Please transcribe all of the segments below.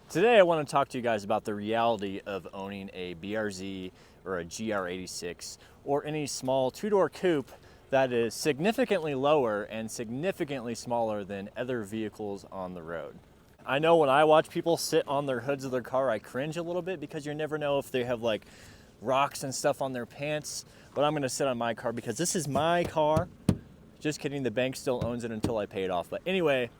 Today I want to talk to you guys about the reality of owning a BRZ or a GR86 or any small two-door coupe that is significantly lower and significantly smaller than other vehicles on the road. I know when I watch people sit on their hoods of their car, I cringe a little bit because you never know if they have like rocks and stuff on their pants, but I'm gonna sit on my car because this is my car. Just kidding, the bank still owns it until I pay it off. But anyway,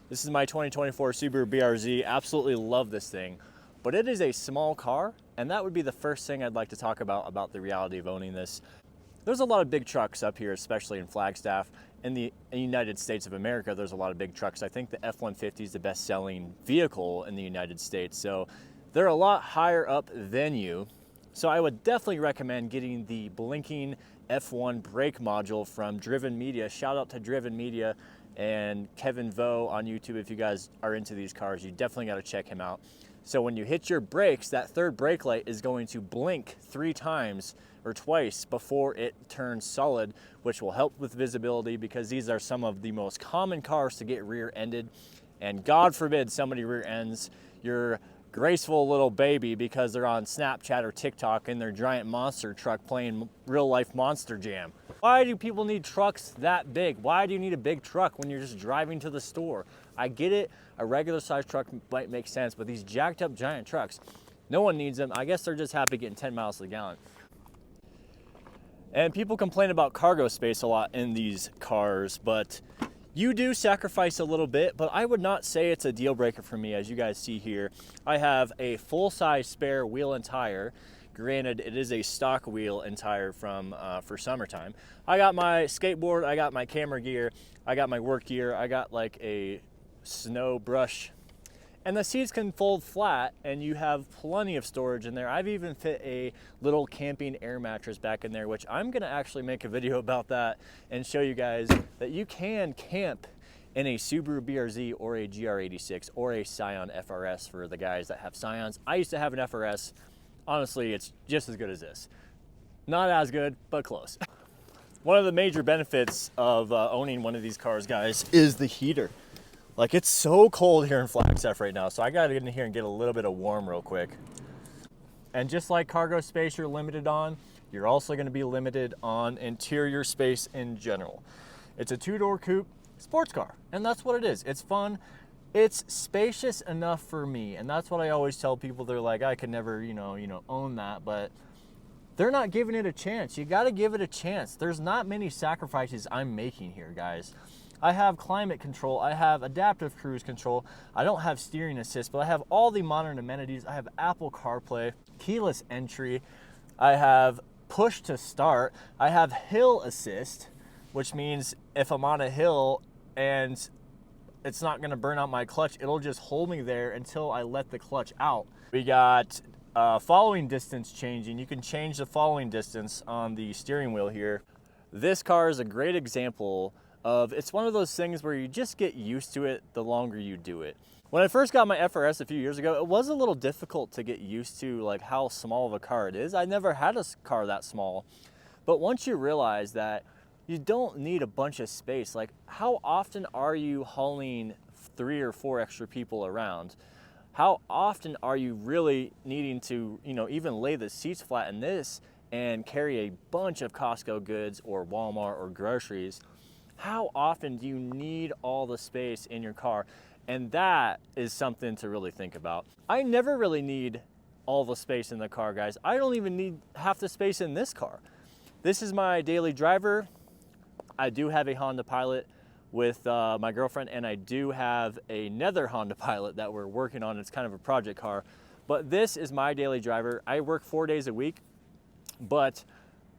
this is my 2024 Subaru BRZ. Absolutely love this thing, but it is a small car, and that would be the first thing I'd like to talk about the reality of owning this. There's a lot of big trucks up here, especially in Flagstaff. In the United States of America, there's a lot of big trucks. I think the F-150 is the best-selling vehicle in the United States, so they're a lot higher up than you. So I would definitely recommend getting the blinking F1 brake module from Driven Media. Shout out to Driven Media and Kevin Vo on YouTube. If you guys are into these cars, you definitely got to check him out. So when you hit your brakes, that third brake light is going to blink 3 times or twice before it turns solid, which will help with visibility because these are some of the most common cars to get rear-ended. And God forbid somebody rear ends your graceful little baby because they're on Snapchat or TikTok in their giant monster truck playing real life Monster Jam. Why do people need trucks that big? Why do you need a big truck when you're just driving to the store? I get it, a regular size truck might make sense, but these jacked up giant trucks, no one needs them. I guess they're just happy getting 10 miles to the gallon. And people complain about cargo space a lot in these cars, but you do sacrifice a little bit, but I would not say it's a deal breaker for me. As you guys see here, I have a full-size spare wheel and tire. Granted, it is a stock wheel and tire from for summertime. I got my skateboard, I got my camera gear, I got my work gear, I got like a snow brush, and the seats can fold flat and you have plenty of storage in there. I've even fit a little camping air mattress back in there, which I'm gonna actually make a video about that and show you guys that you can camp in a Subaru BRZ or a GR86 or a Scion FRS for the guys that have Scions. I used to have an FRS. Honestly, it's just as good as this. Not as good, but close. One of the major benefits of owning one of these cars, guys, is the heater. Like, it's so cold here in Flagstaff right now, so I gotta get in here and get a little bit of warm real quick. And just like cargo space you're limited on, you're also gonna be limited on interior space in general. It's a 2-door coupe sports car, and that's what it is. It's fun. It's spacious enough for me, and that's what I always tell people. They're like, I could never, own that, but they're not giving it a chance. You gotta give it a chance. There's not many sacrifices I'm making here, guys. I have climate control, I have adaptive cruise control, I don't have steering assist, but I have all the modern amenities. I have Apple CarPlay, keyless entry, I have push to start, I have hill assist, which means if I'm on a hill and it's not gonna burn out my clutch, it'll just hold me there until I let the clutch out. We got following distance changing. You can change the following distance on the steering wheel here. This car is a great example of, it's one of those things where you just get used to it the longer you do it. When I first got my FRS a few years ago, it was a little difficult to get used to like how small of a car it is. I never had a car that small, but once you realize that you don't need a bunch of space, like how often are you hauling 3 or 4 extra people around? How often are you really needing to, even lay the seats flat in this and carry a bunch of Costco goods or Walmart or groceries? How often do you need all the space in your car? And that is something to really think about. I never really need all the space in the car, guys. I don't even need half the space in this car. This is my daily driver. I do have a Honda Pilot with my girlfriend, and I do have another Honda Pilot that we're working on. It's kind of a project car, but this is my daily driver. I work 4 days a week, but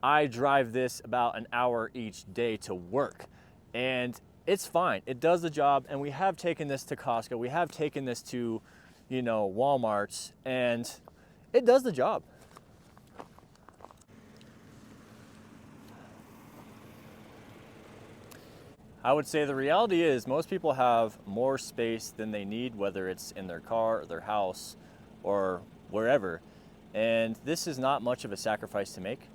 I drive this about an hour each day to work. And it's fine, it does the job, and we have taken this to Costco, we have taken this to, Walmart's, and it does the job. I would say the reality is most people have more space than they need, whether it's in their car or their house or wherever, and this is not much of a sacrifice to make.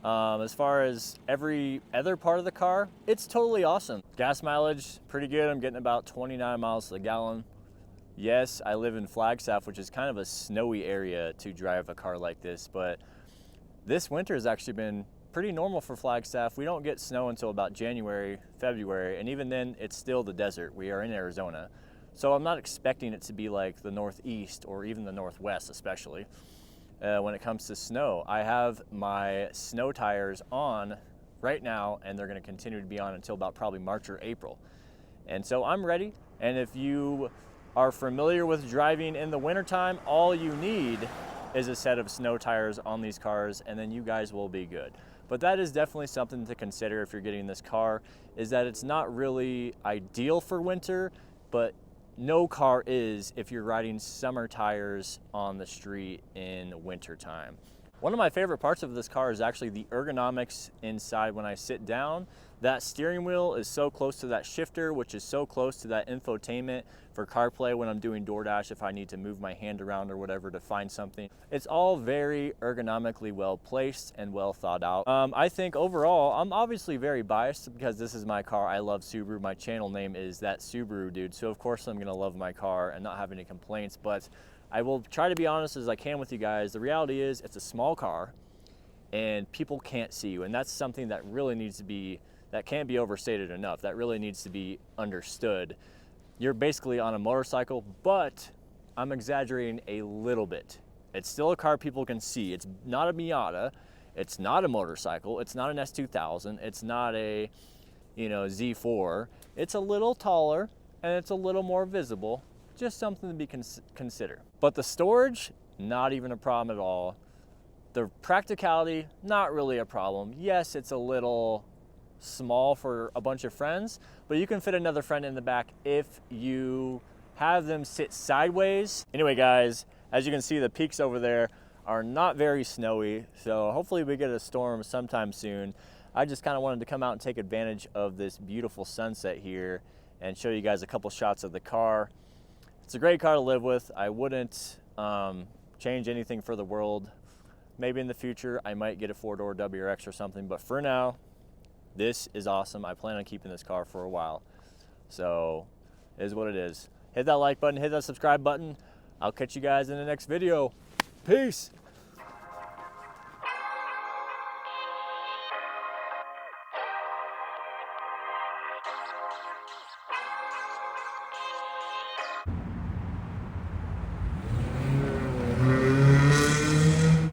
As far as every other part of the car, it's totally awesome. Gas mileage, pretty good. I'm getting about 29 miles to the gallon. Yes, I live in Flagstaff, which is kind of a snowy area to drive a car like this, but this winter has actually been pretty normal for Flagstaff. We don't get snow until about January, February, and even then it's still the desert. We are in Arizona. So I'm not expecting it to be like the Northeast or even the Northwest, especially when it comes to snow. I have my snow tires on right now, and they're gonna continue to be on until about probably March or April. And so I'm ready. And if you are familiar with driving in the wintertime, all you need is a set of snow tires on these cars, and then you guys will be good. But that is definitely something to consider if you're getting this car, is that it's not really ideal for winter, but no car is if you're riding summer tires on the street in wintertime. One of my favorite parts of this car is actually the ergonomics inside when I sit down. That steering wheel is so close to that shifter, which is so close to that infotainment for CarPlay when I'm doing DoorDash if I need to move my hand around or whatever to find something. It's all very ergonomically well placed and well thought out. I think overall, I'm obviously very biased because this is my car. I love Subaru. My channel name is That Subaru Dude, so of course I'm gonna love my car and not have any complaints, but I will try to be honest as I can with you guys. The reality is it's a small car and people can't see you, and that's something that really needs to be, that can't be overstated enough. That really needs to be understood. You're basically on a motorcycle, but I'm exaggerating a little bit. It's still a car people can see. It's not a Miata. It's not a motorcycle. It's not an S2000. It's not a, Z4. It's a little taller and it's a little more visible. Just something to be consider. But the storage, not even a problem at all. The practicality, not really a problem. Yes, it's a little small for a bunch of friends, but you can fit another friend in the back if you have them sit sideways. Anyway, guys, as you can see, the peaks over there are not very snowy, so hopefully we get a storm sometime soon. I just kind of wanted to come out and take advantage of this beautiful sunset here and show you guys a couple shots of the car. It's a great car to live with. I wouldn't change anything for the world. Maybe in the future I might get a 4-door WRX or something, but for now, this is awesome. I plan on keeping this car for a while. So, it is what it is. Hit that like button, hit that subscribe button. I'll catch you guys in the next video. Peace.